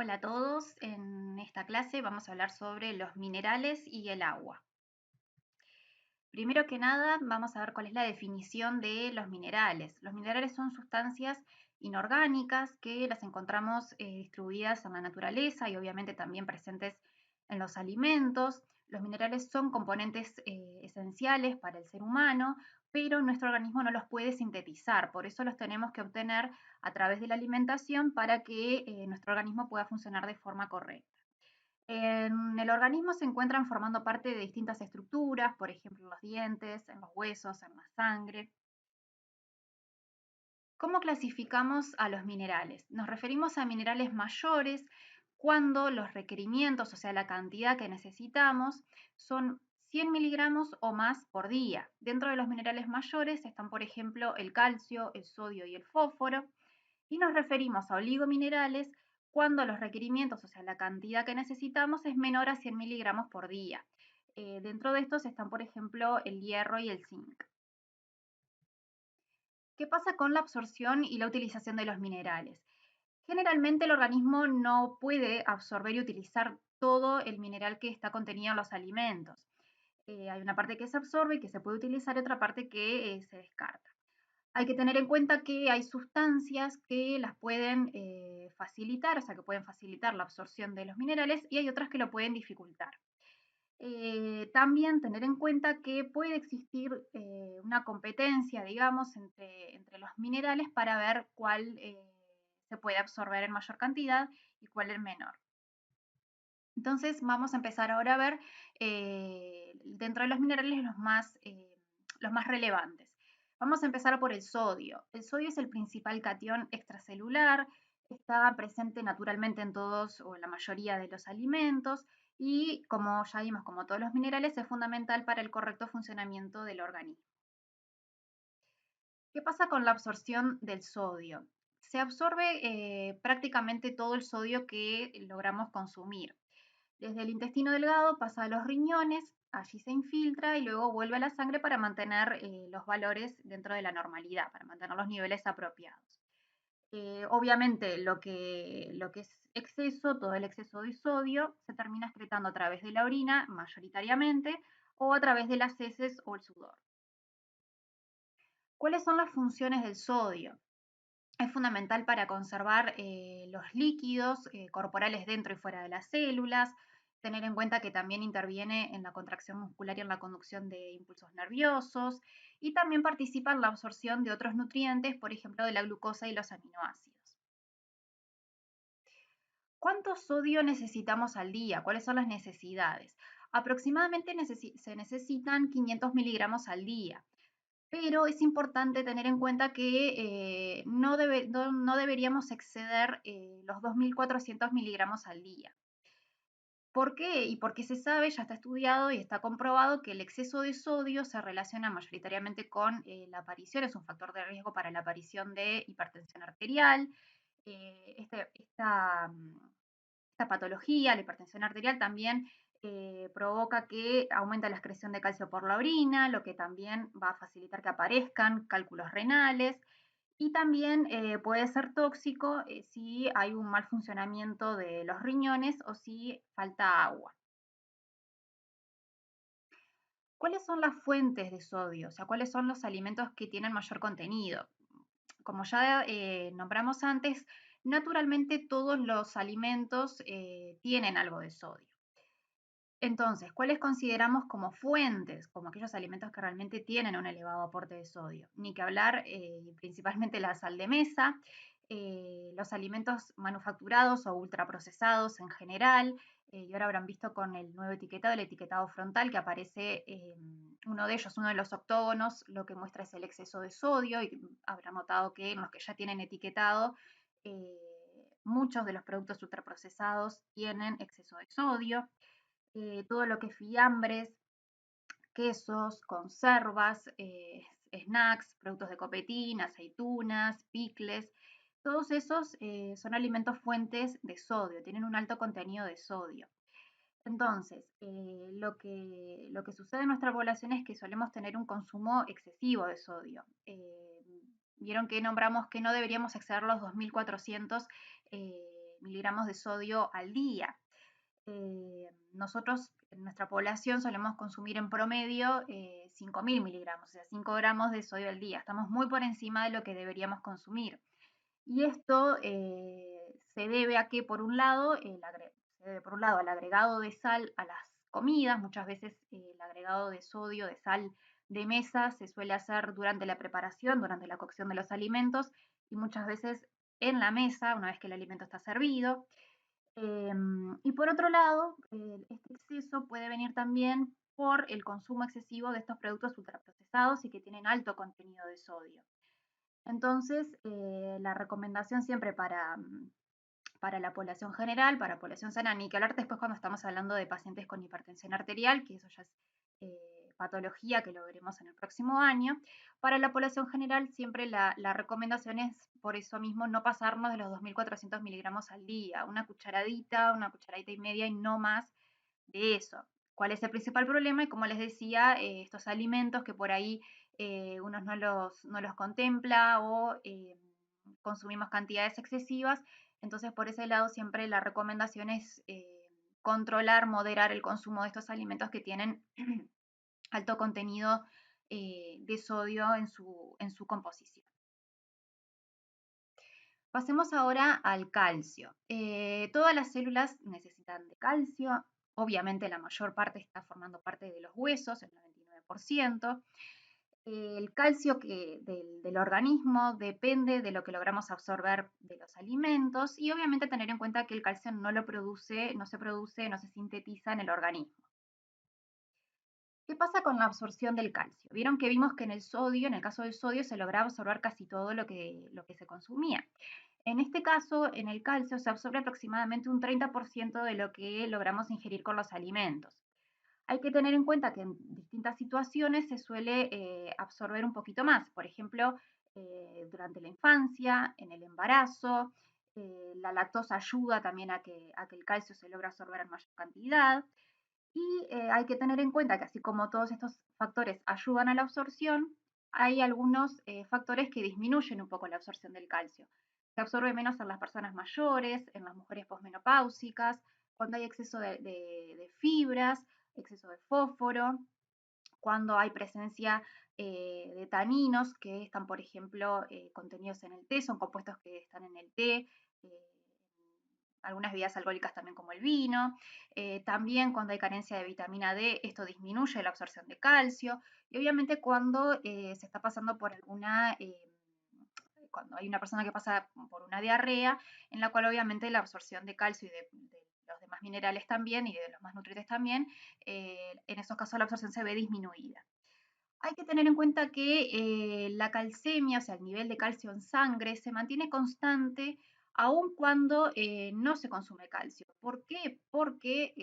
Hola a todos, en esta clase vamos a hablar sobre los minerales y el agua. Primero que nada vamos a ver cuál es la definición de los minerales. Los minerales son sustancias inorgánicas que las encontramos distribuidas en la naturaleza y obviamente también presentes en los alimentos. Los minerales son componentes esenciales para el ser humano, pero nuestro organismo no los puede sintetizar, por eso los tenemos que obtener a través de la alimentación para que nuestro organismo pueda funcionar de forma correcta. En el organismo se encuentran formando parte de distintas estructuras, por ejemplo, en los dientes, en los huesos, en la sangre. ¿Cómo clasificamos a los minerales? Nos referimos a minerales mayores cuando los requerimientos, o sea, la cantidad que necesitamos, son 100 miligramos o más por día. Dentro de los minerales mayores están, por ejemplo, el calcio, el sodio y el fósforo. Y nos referimos a oligominerales cuando los requerimientos, o sea, la cantidad que necesitamos es menor a 100 miligramos por día. Dentro de estos están, por ejemplo, el hierro y el zinc. ¿Qué pasa con la absorción y la utilización de los minerales? Generalmente el organismo no puede absorber y utilizar todo el mineral que está contenido en los alimentos. Hay una parte que se absorbe y que se puede utilizar y otra parte que se descarta. Hay que tener en cuenta que hay sustancias que las pueden facilitar, o sea, que pueden facilitar la absorción de los minerales y hay otras que lo pueden dificultar. También tener en cuenta que puede existir una competencia, digamos, entre los minerales para ver cuál se puede absorber en mayor cantidad y cuál en menor. Entonces vamos a empezar ahora a ver dentro de los minerales los más relevantes. Vamos a empezar por el sodio. El sodio es el principal catión extracelular, está presente naturalmente en todos o en la mayoría de los alimentos y como ya vimos, como todos los minerales, es fundamental para el correcto funcionamiento del organismo. ¿Qué pasa con la absorción del sodio? Se absorbe prácticamente todo el sodio que logramos consumir. Desde el intestino delgado pasa a los riñones, allí se infiltra y luego vuelve a la sangre para mantener los valores dentro de la normalidad, para mantener los niveles apropiados. Obviamente lo que es exceso, todo el exceso de sodio, se termina excretando a través de la orina mayoritariamente o a través de las heces o el sudor. ¿Cuáles son las funciones del sodio? Es fundamental para conservar los líquidos corporales dentro y fuera de las células, tener en cuenta que también interviene en la contracción muscular y en la conducción de impulsos nerviosos, y también participa en la absorción de otros nutrientes, por ejemplo, de la glucosa y los aminoácidos. ¿Cuánto sodio necesitamos al día? ¿Cuáles son las necesidades? Aproximadamente se necesitan 500 miligramos al día, pero es importante tener en cuenta que no deberíamos exceder los 2.400 miligramos al día. ¿Por qué? Y porque se sabe, ya está estudiado y está comprobado que el exceso de sodio se relaciona mayoritariamente con la aparición, es un factor de riesgo para la aparición de hipertensión arterial. Esta patología, la hipertensión arterial, también provoca que aumente la excreción de calcio por la orina, lo que también va a facilitar que aparezcan cálculos renales. Y también puede ser tóxico si hay un mal funcionamiento de los riñones o si falta agua. ¿Cuáles son las fuentes de sodio? O sea, ¿cuáles son los alimentos que tienen mayor contenido? Como ya nombramos antes, naturalmente todos los alimentos tienen algo de sodio. Entonces, ¿cuáles consideramos como fuentes? Como aquellos alimentos que realmente tienen un elevado aporte de sodio. Ni que hablar, principalmente la sal de mesa, los alimentos manufacturados o ultraprocesados en general, y ahora habrán visto con el nuevo etiquetado, el etiquetado frontal, que aparece uno de ellos, uno de los octógonos, lo que muestra es el exceso de sodio, y habrán notado que en los que ya tienen etiquetado, muchos de los productos ultraprocesados tienen exceso de sodio. Todo lo que es fiambres, quesos, conservas, snacks, productos de copetín, aceitunas, picles, todos esos son alimentos fuentes de sodio, tienen un alto contenido de sodio. Entonces, lo que sucede en nuestra población es que solemos tener un consumo excesivo de sodio. Vieron que nombramos que no deberíamos exceder los 2.400 miligramos de sodio al día. Nosotros en nuestra población solemos consumir en promedio 5.000 miligramos, o sea, 5 gramos de sodio al día. Estamos muy por encima de lo que deberíamos consumir. Y esto se debe a que, por un lado, al agregado de sal a las comidas. Muchas veces el agregado de sodio, de sal de mesa, se suele hacer durante la preparación, durante la cocción de los alimentos, y muchas veces en la mesa, una vez que el alimento está servido. Y por otro lado, este exceso puede venir también por el consumo excesivo de estos productos ultraprocesados y que tienen alto contenido de sodio. Entonces, la recomendación siempre para la población general, para la población sana, ni que hablar después cuando estamos hablando de pacientes con hipertensión arterial, que eso ya es patología, que lo veremos en el próximo año. Para la población general, siempre la recomendación es, por eso mismo, no pasarnos de los 2.400 miligramos al día, una cucharadita y media y no más de eso. ¿Cuál es el principal problema? Y como les decía, estos alimentos que por ahí unos no los contempla o consumimos cantidades excesivas. Entonces, por ese lado, siempre la recomendación es controlar, moderar el consumo de estos alimentos que tienen alto contenido de sodio en su composición. Pasemos ahora al calcio. Todas las células necesitan de calcio. Obviamente la mayor parte está formando parte de los huesos, el 99%. El calcio del organismo depende de lo que logramos absorber de los alimentos y obviamente tener en cuenta que el calcio no se produce, no se sintetiza en el organismo. ¿Qué pasa con la absorción del calcio? Vieron que vimos que en el sodio, en el caso del sodio, se lograba absorber casi todo lo que se consumía. En este caso, en el calcio se absorbe aproximadamente un 30% de lo que logramos ingerir con los alimentos. Hay que tener en cuenta que en distintas situaciones se suele absorber un poquito más. Por ejemplo, durante la infancia, en el embarazo, la lactosa ayuda también a que el calcio se logre absorber en mayor cantidad. Y hay que tener en cuenta que así como todos estos factores ayudan a la absorción, hay algunos factores que disminuyen un poco la absorción del calcio. Se absorbe menos en las personas mayores, en las mujeres posmenopáusicas, cuando hay exceso de fibras, exceso de fósforo, cuando hay presencia de taninos que están, por ejemplo, contenidos en el té, son compuestos que están en el té, algunas bebidas alcohólicas también como el vino. También cuando hay carencia de vitamina D, esto disminuye la absorción de calcio. Y obviamente cuando se está pasando por cuando hay una persona que pasa por una diarrea, en la cual obviamente la absorción de calcio y de los demás minerales también y de los más nutrientes también, en esos casos la absorción se ve disminuida. Hay que tener en cuenta que la calcemia, o sea, el nivel de calcio en sangre, se mantiene constante aun cuando no se consume calcio. ¿Por qué? Porque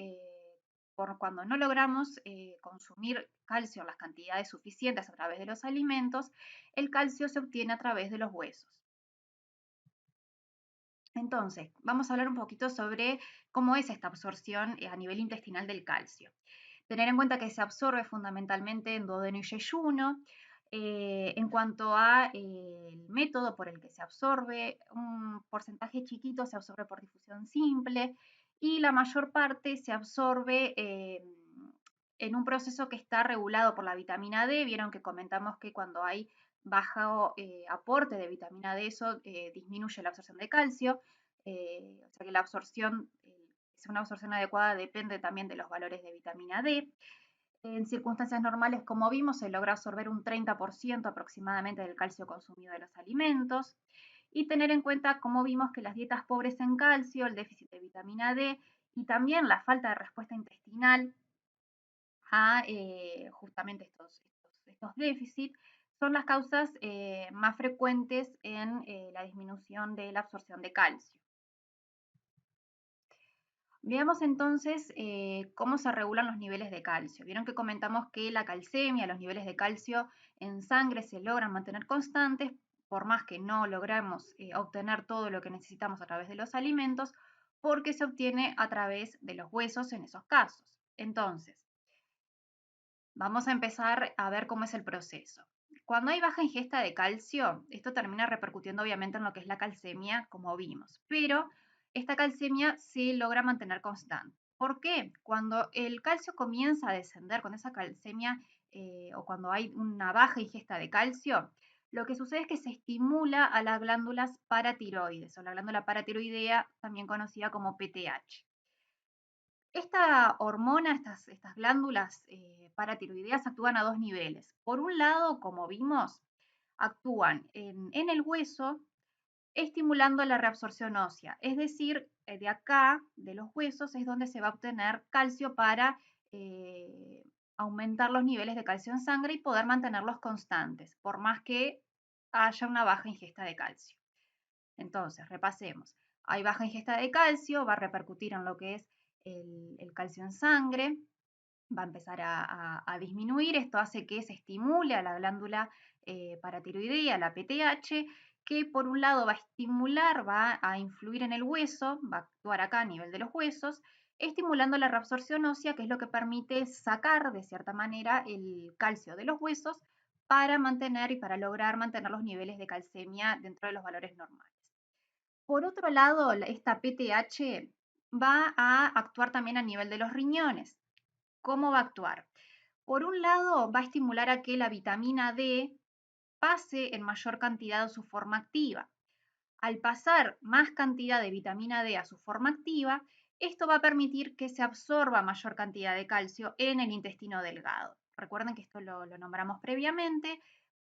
cuando no logramos consumir calcio en las cantidades suficientes a través de los alimentos, el calcio se obtiene a través de los huesos. Entonces, vamos a hablar un poquito sobre cómo es esta absorción a nivel intestinal del calcio. Tener en cuenta que se absorbe fundamentalmente en duodeno y yeyuno. En cuanto a el método por el que se absorbe, un porcentaje chiquito se absorbe por difusión simple y la mayor parte se absorbe en un proceso que está regulado por la vitamina D. Vieron que comentamos que cuando hay bajo aporte de vitamina D, eso disminuye la absorción de calcio. O sea que la absorción, una absorción adecuada depende también de los valores de vitamina D. En circunstancias normales, como vimos, se logra absorber un 30% aproximadamente del calcio consumido de los alimentos. Y tener en cuenta, como vimos, que las dietas pobres en calcio, el déficit de vitamina D y también la falta de respuesta intestinal a justamente estos déficits son las causas más frecuentes en la disminución de la absorción de calcio. Veamos entonces cómo se regulan los niveles de calcio. Vieron que comentamos que la calcemia, los niveles de calcio en sangre se logran mantener constantes, por más que no logramos obtener todo lo que necesitamos a través de los alimentos, porque se obtiene a través de los huesos en esos casos. Entonces, vamos a empezar a ver cómo es el proceso. Cuando hay baja ingesta de calcio, esto termina repercutiendo obviamente en lo que es la calcemia, como vimos, pero esta calcemia se logra mantener constante. ¿Por qué? Cuando el calcio comienza a descender, con esa calcemia o cuando hay una baja ingesta de calcio, lo que sucede es que se estimula a las glándulas paratiroides o la glándula paratiroidea, también conocida como PTH. Esta hormona, estas glándulas paratiroideas actúan a dos niveles. Por un lado, como vimos, actúan en el hueso estimulando la reabsorción ósea, es decir, de acá, de los huesos, es donde se va a obtener calcio para eh, aumentar los niveles de calcio en sangre y poder mantenerlos constantes, por más que haya una baja ingesta de calcio. Entonces, repasemos. Hay baja ingesta de calcio, va a repercutir en lo que es el calcio en sangre, va a empezar a disminuir. Esto hace que se estimule a la glándula paratiroidea, la PTH, que por un lado va a estimular, va a influir en el hueso, va a actuar acá a nivel de los huesos, estimulando la reabsorción ósea, que es lo que permite sacar de cierta manera el calcio de los huesos para mantener y para lograr mantener los niveles de calcemia dentro de los valores normales. Por otro lado, esta PTH va a actuar también a nivel de los riñones. ¿Cómo va a actuar? Por un lado, va a estimular a que la vitamina D pase en mayor cantidad a su forma activa. Al pasar más cantidad de vitamina D a su forma activa, esto va a permitir que se absorba mayor cantidad de calcio en el intestino delgado. Recuerden que esto lo nombramos previamente.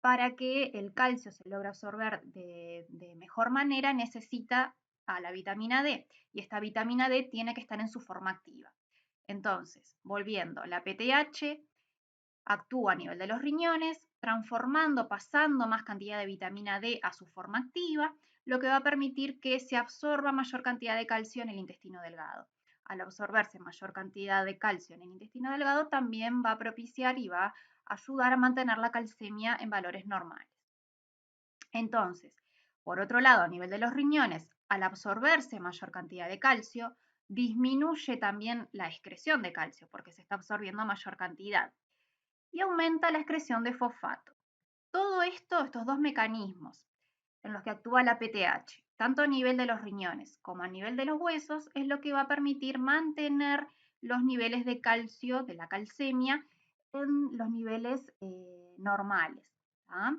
Para que el calcio se logre absorber de mejor manera, necesita a la vitamina D y esta vitamina D tiene que estar en su forma activa. Entonces, volviendo, la PTH actúa a nivel de los riñones, transformando, pasando más cantidad de vitamina D a su forma activa, lo que va a permitir que se absorba mayor cantidad de calcio en el intestino delgado. Al absorberse mayor cantidad de calcio en el intestino delgado, también va a propiciar y va a ayudar a mantener la calcemia en valores normales. Entonces, por otro lado, a nivel de los riñones, al absorberse mayor cantidad de calcio, disminuye también la excreción de calcio porque se está absorbiendo mayor cantidad y aumenta la excreción de fosfato. Todo esto, estos dos mecanismos en los que actúa la PTH, tanto a nivel de los riñones como a nivel de los huesos, es lo que va a permitir mantener los niveles de calcio, de la calcemia, en los niveles normales. ¿Ah?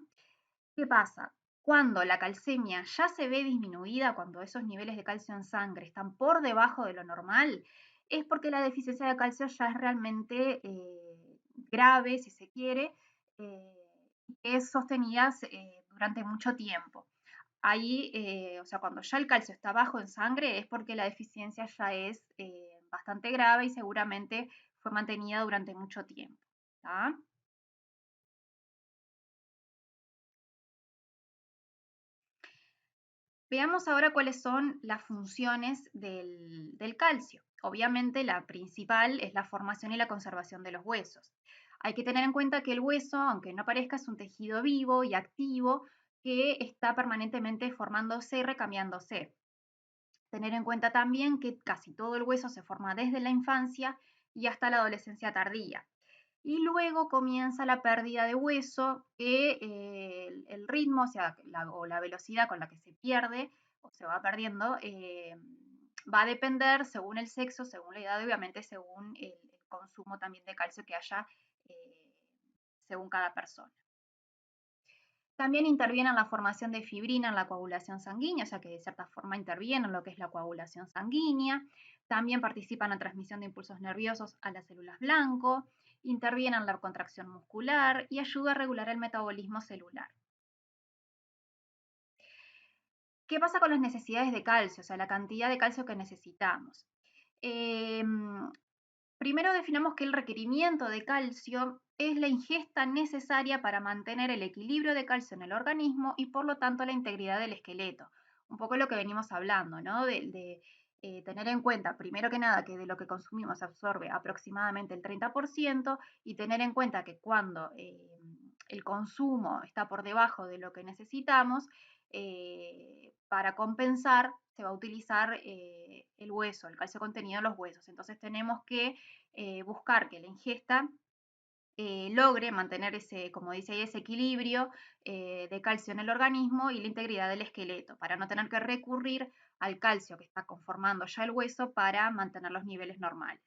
¿Qué pasa? Cuando la calcemia ya se ve disminuida, cuando esos niveles de calcio en sangre están por debajo de lo normal, es porque la deficiencia de calcio ya es realmente grave, si se quiere, es sostenida durante mucho tiempo. Ahí, o sea, cuando ya el calcio está bajo en sangre es porque la deficiencia ya es bastante grave y seguramente fue mantenida durante mucho tiempo. ¿Tá? Veamos ahora cuáles son las funciones del calcio. Obviamente la principal es la formación y la conservación de los huesos. Hay que tener en cuenta que el hueso, aunque no parezca, es un tejido vivo y activo que está permanentemente formándose y recambiándose. Tener en cuenta también que casi todo el hueso se forma desde la infancia y hasta la adolescencia tardía. Y luego comienza la pérdida de hueso, que el ritmo, o sea, la velocidad con la que se pierde o se va perdiendo, va a depender según el sexo, según la edad, obviamente según el consumo también de calcio que haya eh, según cada persona. También interviene en la formación de fibrina en la coagulación sanguínea, o sea que de cierta forma interviene en lo que es la coagulación sanguínea. También participa en la transmisión de impulsos nerviosos a las células blanco, interviene en la contracción muscular y ayuda a regular el metabolismo celular. ¿Qué pasa con las necesidades de calcio? O sea, la cantidad de calcio que necesitamos. Primero definamos que el requerimiento de calcio es la ingesta necesaria para mantener el equilibrio de calcio en el organismo y por lo tanto la integridad del esqueleto. Un poco lo que venimos hablando, ¿no? De tener en cuenta, primero que nada, que de lo que consumimos se absorbe aproximadamente el 30% y tener en cuenta que cuando el consumo está por debajo de lo que necesitamos, para compensar se va a utilizar el hueso, el calcio contenido en los huesos. Entonces tenemos que buscar que la ingesta logre mantener ese, como dice ahí, ese equilibrio de calcio en el organismo y la integridad del esqueleto, para no tener que recurrir al calcio que está conformando ya el hueso para mantener los niveles normales.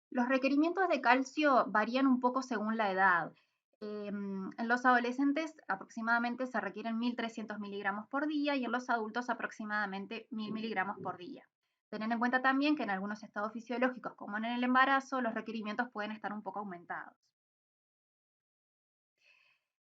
Los requerimientos de calcio varían un poco según la edad. En los adolescentes aproximadamente se requieren 1.300 miligramos por día y en los adultos aproximadamente 1.000 miligramos por día. Tener en cuenta también que en algunos estados fisiológicos, como en el embarazo, los requerimientos pueden estar un poco aumentados.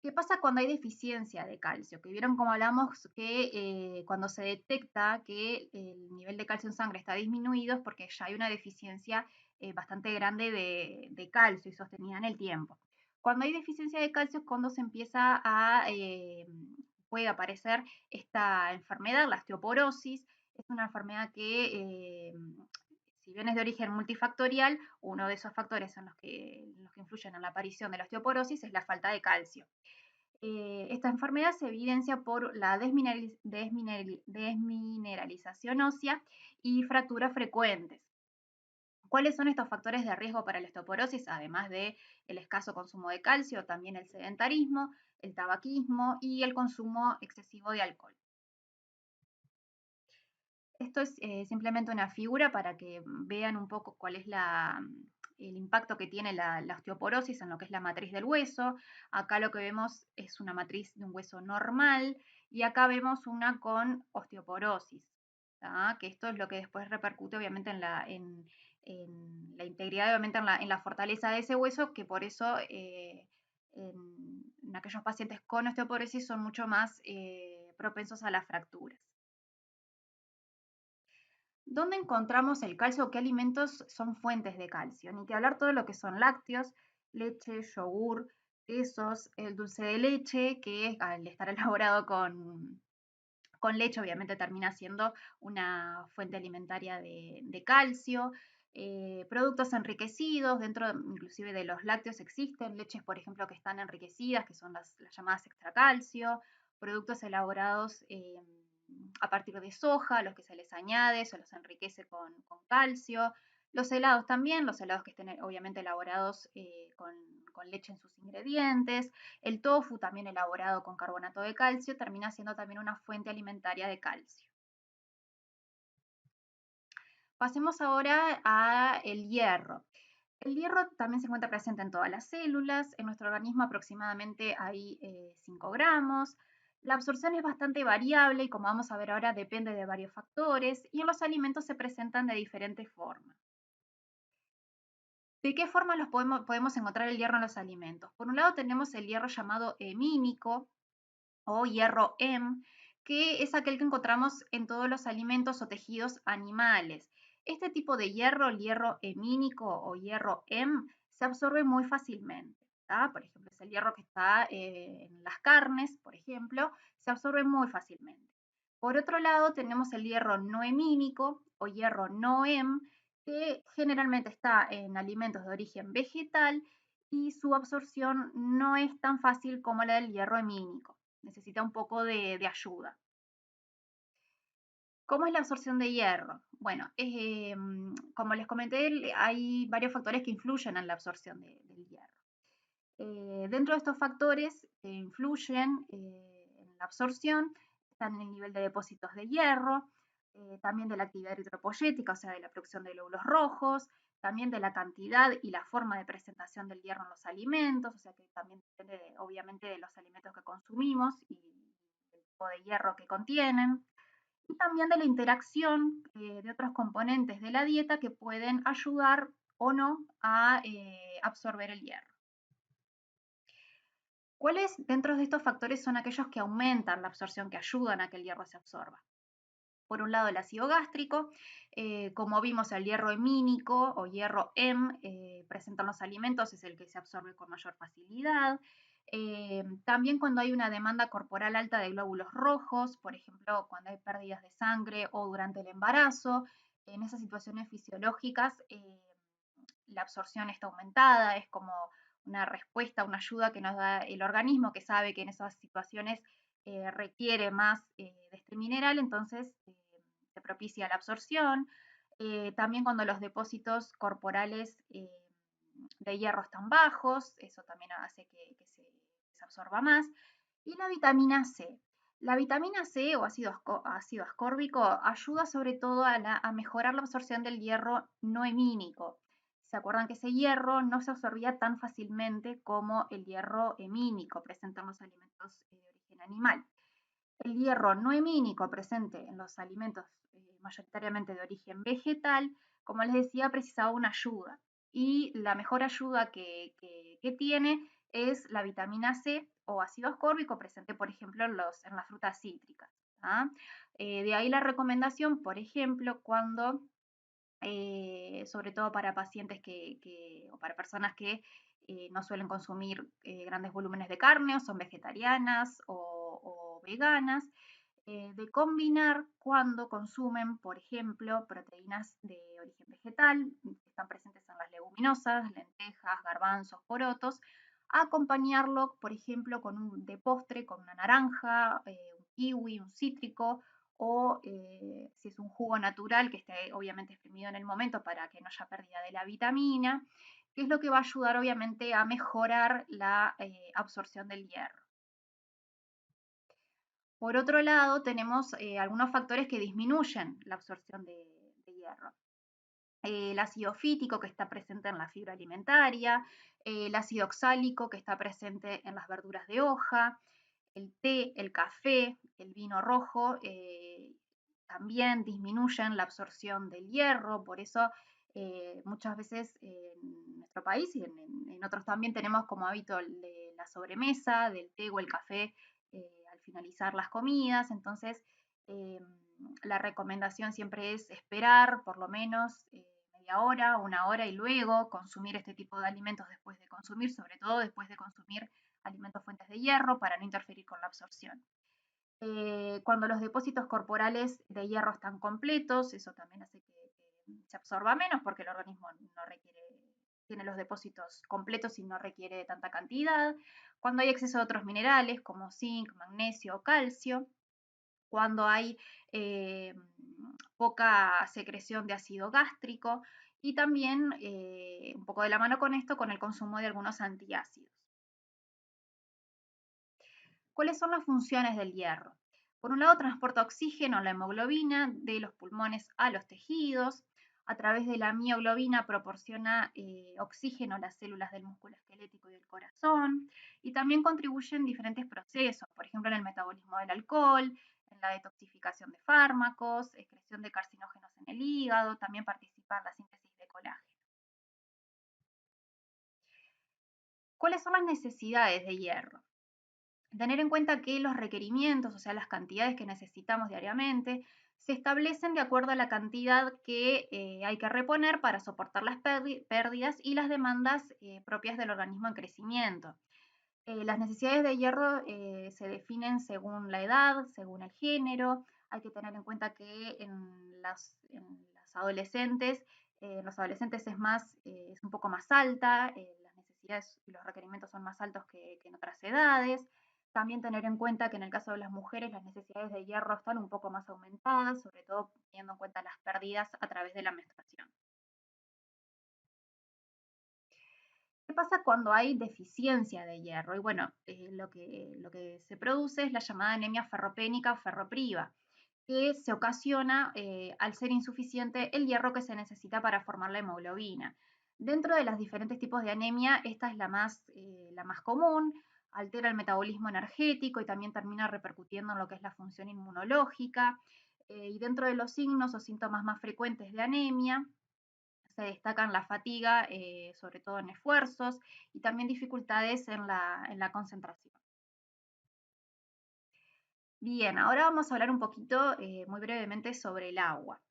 ¿Qué pasa cuando hay deficiencia de calcio? Que vieron como hablamos que cuando se detecta que el nivel de calcio en sangre está disminuido es porque ya hay una deficiencia bastante grande de calcio y sostenida en el tiempo. Cuando hay deficiencia de calcio es cuando se empieza puede aparecer esta enfermedad, la osteoporosis. Es una enfermedad que, si bien es de origen multifactorial, uno de esos factores en los que influyen en la aparición de la osteoporosis es la falta de calcio. Esta enfermedad se evidencia por la desmineralización ósea y fracturas frecuentes. ¿Cuáles son estos factores de riesgo para la osteoporosis? Además del escaso consumo de calcio, también el sedentarismo, el tabaquismo y el consumo excesivo de alcohol. Esto es simplemente una figura para que vean un poco cuál es el impacto que tiene la osteoporosis en lo que es la matriz del hueso. Acá lo que vemos es una matriz de un hueso normal y acá vemos una con osteoporosis, ¿tá? Que esto es lo que después repercute obviamente en la integridad, obviamente en la fortaleza de ese hueso, que por eso en aquellos pacientes con osteoporosis son mucho más propensos a las fracturas. ¿Dónde encontramos el calcio o qué alimentos son fuentes de calcio? Ni que hablar todo lo que son lácteos, leche, yogur, quesos, el dulce de leche, que al estar elaborado con leche obviamente termina siendo una fuente alimentaria de calcio. Productos enriquecidos, dentro inclusive de los lácteos existen leches, por ejemplo, que están enriquecidas, que son las llamadas extra calcio, productos elaborados a partir de soja, los que se les añade, se los enriquece con calcio. Los helados también, los helados que estén obviamente elaborados con leche en sus ingredientes. El tofu, también elaborado con carbonato de calcio, termina siendo también una fuente alimentaria de calcio. Pasemos ahora a el hierro. El hierro también se encuentra presente en todas las células. En nuestro organismo aproximadamente hay 5 gramos. La absorción es bastante variable y como vamos a ver ahora depende de varios factores y en los alimentos se presentan de diferentes formas. ¿De qué forma podemos encontrar el hierro en los alimentos? Por un lado tenemos el hierro llamado hemínico o hierro Hem, que es aquel que encontramos en todos los alimentos o tejidos animales. Este tipo de hierro, el hierro hemínico o hierro Hem, se absorbe muy fácilmente. ¿Tá? Por ejemplo, es el hierro que está en las carnes, por ejemplo, se absorbe muy fácilmente. Por otro lado, tenemos el hierro no hemínico o hierro no Hem, que generalmente está en alimentos de origen vegetal y su absorción no es tan fácil como la del hierro hemínico. Necesita un poco de ayuda. ¿Cómo es la absorción de hierro? Bueno, como les comenté, hay varios factores que influyen en la absorción del hierro. Dentro de estos factores que influyen en la absorción están el nivel de depósitos de hierro, también de la actividad eritropoyética, o sea, de la producción de glóbulos rojos, también de la cantidad y la forma de presentación del hierro en los alimentos, o sea que también depende obviamente de los alimentos que consumimos y del tipo de hierro que contienen, y también de la interacción de otros componentes de la dieta que pueden ayudar o no a absorber el hierro. ¿Cuáles dentro de estos factores son aquellos que aumentan la absorción, que ayudan a que el hierro se absorba? Por un lado, el ácido gástrico, como vimos, el hierro hemínico o hierro Hem presente en los alimentos es el que se absorbe con mayor facilidad. También cuando hay una demanda corporal alta de glóbulos rojos, por ejemplo, cuando hay pérdidas de sangre o durante el embarazo, en esas situaciones fisiológicas la absorción está aumentada, es como una respuesta, una ayuda que nos da el organismo, que sabe que en esas situaciones requiere más de este mineral, entonces se propicia la absorción. También cuando los depósitos corporales de hierro están bajos, eso también hace que se absorba más. Y la vitamina C. La vitamina C o ácido ascórbico ayuda sobre todo a mejorar la absorción del hierro no hemínico. ¿Se acuerdan que ese hierro no se absorbía tan fácilmente como el hierro hemínico presente en los alimentos de origen animal? El hierro no hemínico presente en los alimentos mayoritariamente de origen vegetal, como les decía, precisaba una ayuda. Y la mejor ayuda que tiene es la vitamina C o ácido ascórbico presente, por ejemplo, en las frutas cítricas. ¿Ah? De ahí la recomendación, por ejemplo, cuando, sobre todo para pacientes o para personas que no suelen consumir grandes volúmenes de carne o son vegetarianas o veganas, de combinar cuando consumen, por ejemplo, proteínas de origen vegetal, que están presentes en las leguminosas, lentejas, garbanzos, porotos, acompañarlo, por ejemplo, de postre con una naranja, un kiwi, un cítrico, o si es un jugo natural que esté obviamente exprimido en el momento para que no haya pérdida de la vitamina, que es lo que va a ayudar obviamente a mejorar la absorción del hierro. Por otro lado, tenemos algunos factores que disminuyen la absorción de hierro. El ácido fítico que está presente en la fibra alimentaria, el ácido oxálico que está presente en las verduras de hoja, el té, el café, el vino rojo, también disminuyen la absorción del hierro, por eso muchas veces en nuestro país y en otros también tenemos como hábito de la sobremesa, del té o el café al finalizar las comidas, entonces la recomendación siempre es esperar por lo menos media hora, una hora y luego consumir este tipo de alimentos después de consumir, sobre todo después de consumir alimentos fuentes de hierro para no interferir con la absorción. Cuando los depósitos corporales de hierro están completos, eso también hace que se absorba menos porque el organismo no requiere, tiene los depósitos completos y no requiere tanta cantidad. Cuando hay exceso de otros minerales como zinc, magnesio o calcio. Cuando hay eh, poca secreción de ácido gástrico y también un poco de la mano con esto, con el consumo de algunos antiácidos. ¿Cuáles son las funciones del hierro? Por un lado, transporta oxígeno, la hemoglobina, de los pulmones a los tejidos. A través de la mioglobina proporciona oxígeno a las células del músculo esquelético y del corazón. Y también contribuye en diferentes procesos, por ejemplo, en el metabolismo del alcohol, en la detoxificación de fármacos, excreción de carcinógenos en el hígado, también participa en la síntesis de colágeno. ¿Cuáles son las necesidades de hierro? Tener en cuenta que los requerimientos, o sea, las cantidades que necesitamos diariamente, se establecen de acuerdo a la cantidad que hay que reponer para soportar las pérdidas y las demandas propias del organismo en crecimiento. Las necesidades de hierro se definen según la edad, según el género. Hay que tener en cuenta que en las adolescentes, los adolescentes es un poco más alta, las necesidades y los requerimientos son más altos que en otras edades. También tener en cuenta que en el caso de las mujeres las necesidades de hierro están un poco más aumentadas, sobre todo teniendo en cuenta las pérdidas a través de la menstruación. ¿Qué pasa cuando hay deficiencia de hierro? Y bueno, lo que se produce es la llamada anemia ferropénica o ferropriva, que se ocasiona al ser insuficiente el hierro que se necesita para formar la hemoglobina. Dentro de los diferentes tipos de anemia, esta es la más común, altera el metabolismo energético y también termina repercutiendo en lo que es la función inmunológica. Y dentro de los signos o síntomas más frecuentes de anemia, se destacan la fatiga, sobre todo en esfuerzos, y también dificultades en la concentración. Bien, ahora vamos a hablar un poquito, muy brevemente, sobre el agua.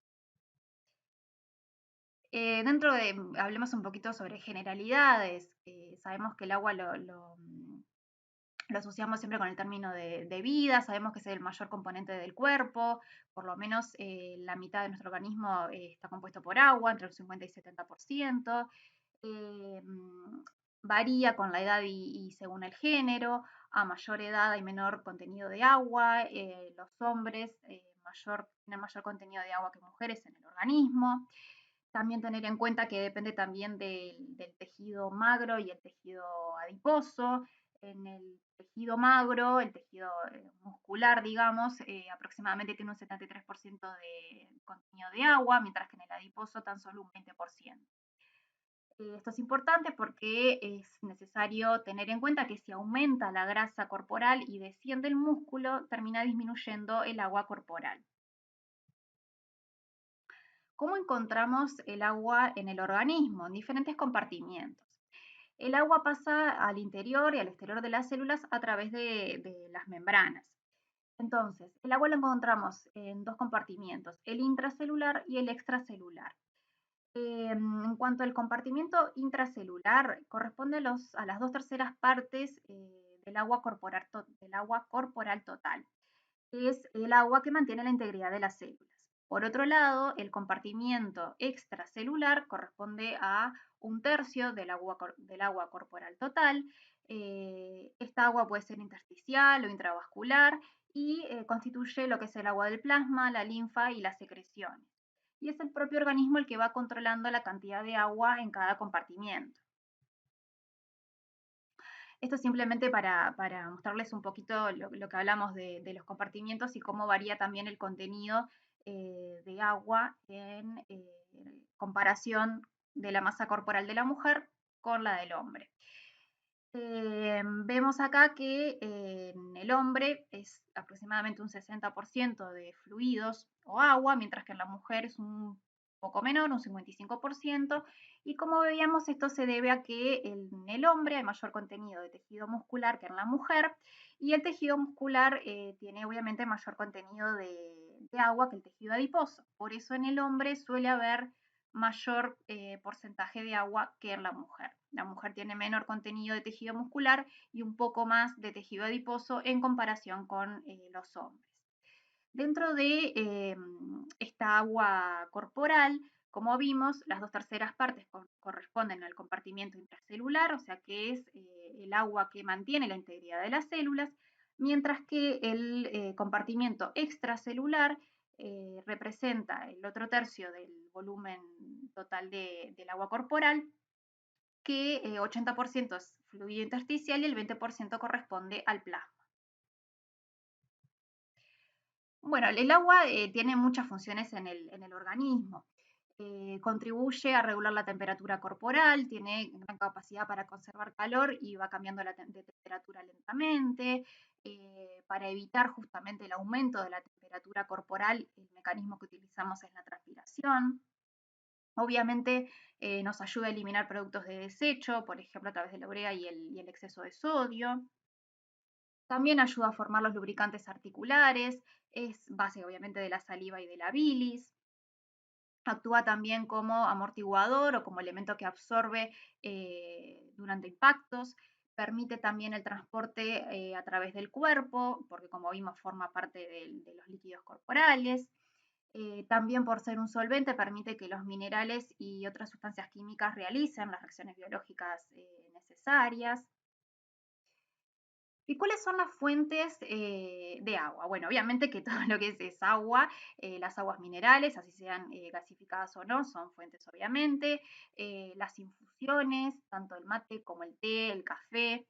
Hablemos un poquito sobre generalidades. Sabemos que el agua lo asociamos siempre con el término de vida, sabemos que es el mayor componente del cuerpo, por lo menos la mitad de nuestro organismo está compuesto por agua, entre el 50 y 70%. eh, Varía con la edad y según el género, a mayor edad hay menor contenido de agua, los hombres tienen mayor contenido de agua que mujeres en el organismo. También tener en cuenta que depende también del tejido magro y el tejido adiposo. En el tejido magro, el tejido muscular, digamos, aproximadamente tiene un 73% de contenido de agua, mientras que en el adiposo tan solo un 20%. Esto es importante porque es necesario tener en cuenta que si aumenta la grasa corporal y desciende el músculo, termina disminuyendo el agua corporal. ¿Cómo encontramos el agua en el organismo? En diferentes compartimientos. El agua pasa al interior y al exterior de las células a través de las membranas. Entonces, el agua lo encontramos en dos compartimientos, el intracelular y el extracelular. En cuanto al compartimiento intracelular, corresponde a las dos terceras partes del agua corporal total, que es el agua que mantiene la integridad de las células. Por otro lado, el compartimiento extracelular corresponde a un tercio del agua corporal total. Esta agua puede ser intersticial o intravascular y constituye lo que es el agua del plasma, la linfa y las secreciones. Y es el propio organismo el que va controlando la cantidad de agua en cada compartimiento. Esto simplemente para mostrarles un poquito lo que hablamos de los compartimientos y cómo varía también el contenido de agua en comparación de la masa corporal de la mujer con la del hombre. Vemos acá que en el hombre es aproximadamente un 60% de fluidos o agua, mientras que en la mujer es un poco menor, un 55%. Y como veíamos, esto se debe a que en el hombre hay mayor contenido de tejido muscular que en la mujer, y el tejido muscular tiene obviamente mayor contenido de agua que el tejido adiposo. Por eso en el hombre suele haber mayor porcentaje de agua que en la mujer. La mujer tiene menor contenido de tejido muscular y un poco más de tejido adiposo en comparación con los hombres. Dentro de esta agua corporal, como vimos, las dos terceras partes corresponden al compartimiento intracelular, o sea que es el agua que mantiene la integridad de las células, mientras que el compartimiento extracelular representa el otro tercio del volumen total del agua corporal, que 80% es fluido intersticial y el 20% corresponde al plasma. Bueno, el agua tiene muchas funciones en el organismo. Contribuye a regular la temperatura corporal, tiene gran capacidad para conservar calor y va cambiando de temperatura lentamente. Para evitar justamente el aumento de la temperatura corporal, el mecanismo que utilizamos es la transpiración. Obviamente nos ayuda a eliminar productos de desecho, por ejemplo a través de la urea y el exceso de sodio. También ayuda a formar los lubricantes articulares, es base obviamente de la saliva y de la bilis. Actúa también como amortiguador o como elemento que absorbe durante impactos. Permite también el transporte a través del cuerpo, porque como vimos forma parte de los líquidos corporales. También por ser un solvente permite que los minerales y otras sustancias químicas realicen las reacciones biológicas necesarias. ¿Y cuáles son las fuentes de agua? Bueno, obviamente que todo lo que es agua, las aguas minerales, así sean gasificadas o no, son fuentes obviamente. Las infusiones, tanto el mate como el té, el café,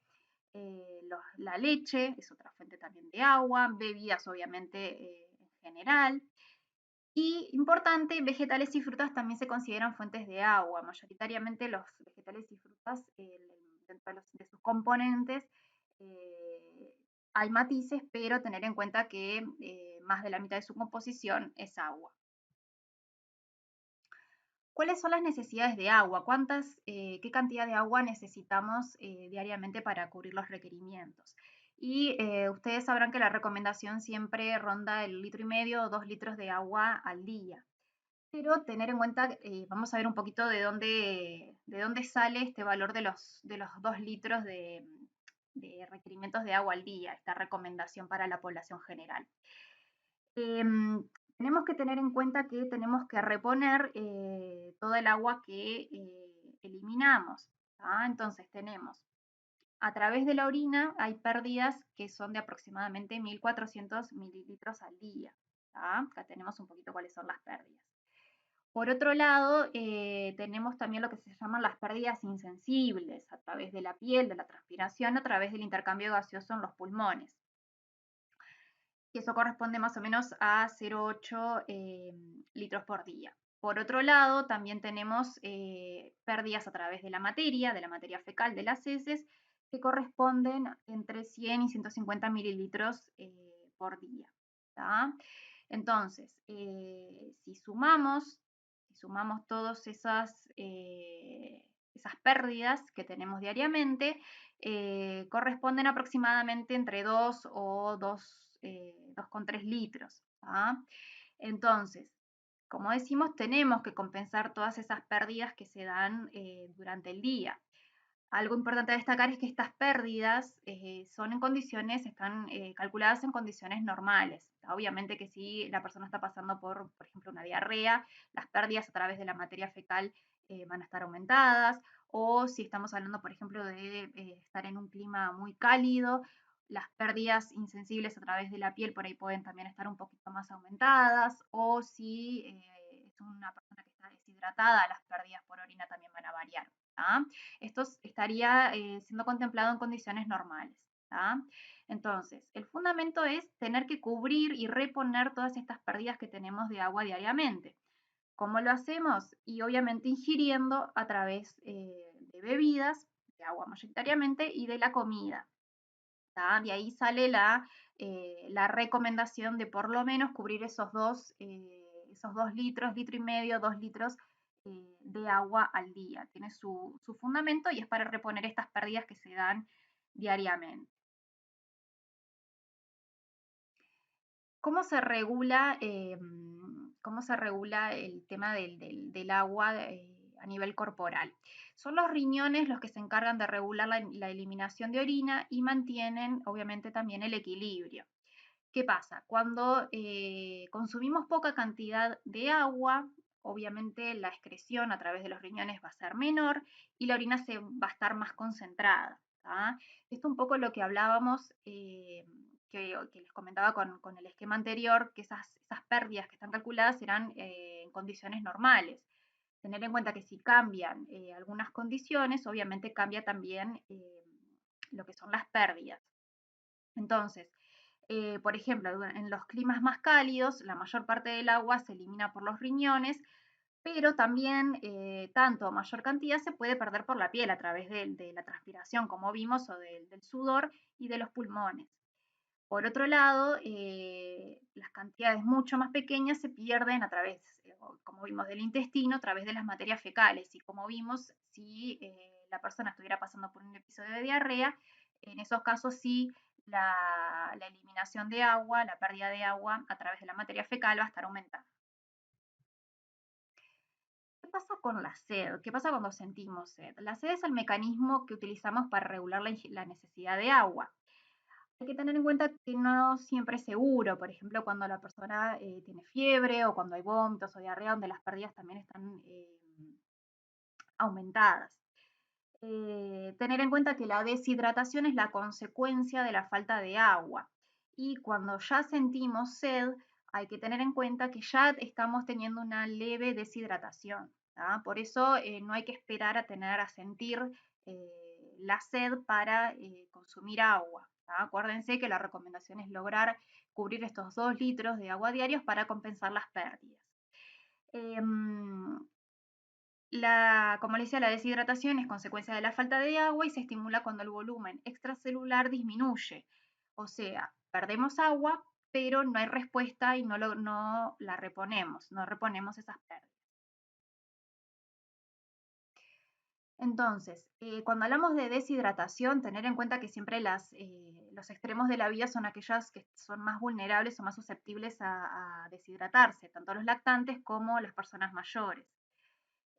la leche es otra fuente también de agua, bebidas obviamente en general. Y importante, vegetales y frutas también se consideran fuentes de agua. Mayoritariamente los vegetales y frutas, dentro de sus componentes, eh, hay matices, pero tener en cuenta que más de la mitad de su composición es agua. ¿Cuáles son las necesidades de agua? ¿Qué cantidad de agua necesitamos diariamente para cubrir los requerimientos? Y ustedes sabrán que la recomendación siempre ronda el 1,5 litros o 2 litros de agua al día. Pero tener en cuenta, vamos a ver un poquito de dónde sale este valor de los 2 litros de requerimientos de agua al día, esta recomendación para la población general. Tenemos que tener en cuenta que tenemos que reponer toda el agua que eliminamos. Entonces tenemos, a través de la orina hay pérdidas que son de aproximadamente 1.400 mililitros al día. Acá tenemos un poquito cuáles son las pérdidas. Por otro lado, tenemos también lo que se llaman las pérdidas insensibles a través de la piel, de la transpiración, a través del intercambio gaseoso en los pulmones. Y eso corresponde más o menos a 0,8 litros por día. Por otro lado, también tenemos pérdidas a través de la materia fecal de las heces, que corresponden entre 100 y 150 mililitros por día. ¿tá? Entonces, si sumamos todas esas pérdidas que tenemos diariamente, corresponden aproximadamente entre 2 o 2,3 litros. ¿tá? Entonces, como decimos, tenemos que compensar todas esas pérdidas que se dan durante el día. Algo importante a destacar es que estas pérdidas están calculadas en condiciones normales. Obviamente que si la persona está pasando por ejemplo, una diarrea, las pérdidas a través de la materia fecal van a estar aumentadas, o si estamos hablando, por ejemplo, de estar en un clima muy cálido, las pérdidas insensibles a través de la piel por ahí pueden también estar un poquito más aumentadas, o si es una persona que está deshidratada, las pérdidas por orina también van a variar. ¿tá? Esto estaría siendo contemplado en condiciones normales. ¿tá? Entonces, el fundamento es tener que cubrir y reponer todas estas pérdidas que tenemos de agua diariamente. ¿Cómo lo hacemos? Y obviamente ingiriendo a través de bebidas, de agua mayoritariamente, y de la comida. ¿tá? De ahí sale la recomendación de por lo menos cubrir esos 2 litros, litro y medio, 2 litros de agua al día. Tiene su fundamento y es para reponer estas pérdidas que se dan diariamente. ¿Cómo se regula, el tema del agua a nivel corporal? Son los riñones los que se encargan de regular la eliminación de orina y mantienen, obviamente, también el equilibrio. ¿Qué pasa? Cuando consumimos poca cantidad de agua, obviamente la excreción a través de los riñones va a ser menor y la orina va a estar más concentrada. ¿tá? Esto es un poco lo que hablábamos, que les comentaba con el esquema anterior, que esas pérdidas que están calculadas serán en condiciones normales. Tener en cuenta que si cambian algunas condiciones, obviamente cambia también lo que son las pérdidas. Entonces, por ejemplo, en los climas más cálidos, la mayor parte del agua se elimina por los riñones, pero también tanto o mayor cantidad se puede perder por la piel a través de la transpiración, como vimos, o del sudor y de los pulmones. Por otro lado, las cantidades mucho más pequeñas se pierden a través, como vimos, del intestino, a través de las materias fecales. Y como vimos, si la persona estuviera pasando por un episodio de diarrea, en esos casos sí, la eliminación de agua, la pérdida de agua a través de la materia fecal va a estar aumentada. ¿Qué pasa con la sed? ¿Qué pasa cuando sentimos sed? La sed es el mecanismo que utilizamos para regular la necesidad de agua. Hay que tener en cuenta que no siempre es seguro, por ejemplo, cuando la persona tiene fiebre o cuando hay vómitos o diarrea, donde las pérdidas también están aumentadas. Tener en cuenta que la deshidratación es la consecuencia de la falta de agua. Y cuando ya sentimos sed, hay que tener en cuenta que ya estamos teniendo una leve deshidratación. ¿tá? Por eso no hay que esperar a sentir la sed para consumir agua. ¿tá? Acuérdense que la recomendación es lograr cubrir estos 2 litros de agua diarios para compensar las pérdidas. Como les decía, la deshidratación es consecuencia de la falta de agua y se estimula cuando el volumen extracelular disminuye. O sea, perdemos agua, pero no hay respuesta y no la reponemos, no reponemos esas pérdidas. Entonces, cuando hablamos de deshidratación, tener en cuenta que siempre los extremos de la vida son aquellas que son más vulnerables o más susceptibles a deshidratarse, tanto los lactantes como las personas mayores.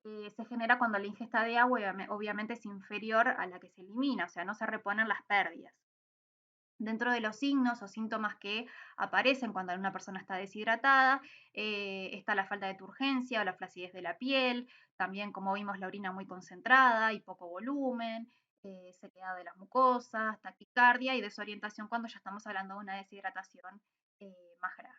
Se genera cuando la ingesta de agua obviamente es inferior a la que se elimina, o sea, no se reponen las pérdidas. Dentro de los signos o síntomas que aparecen cuando una persona está deshidratada, está la falta de turgencia o la flacidez de la piel, también como vimos la orina muy concentrada y poco volumen, sequedad de las mucosas, taquicardia y desorientación cuando ya estamos hablando de una deshidratación más grave.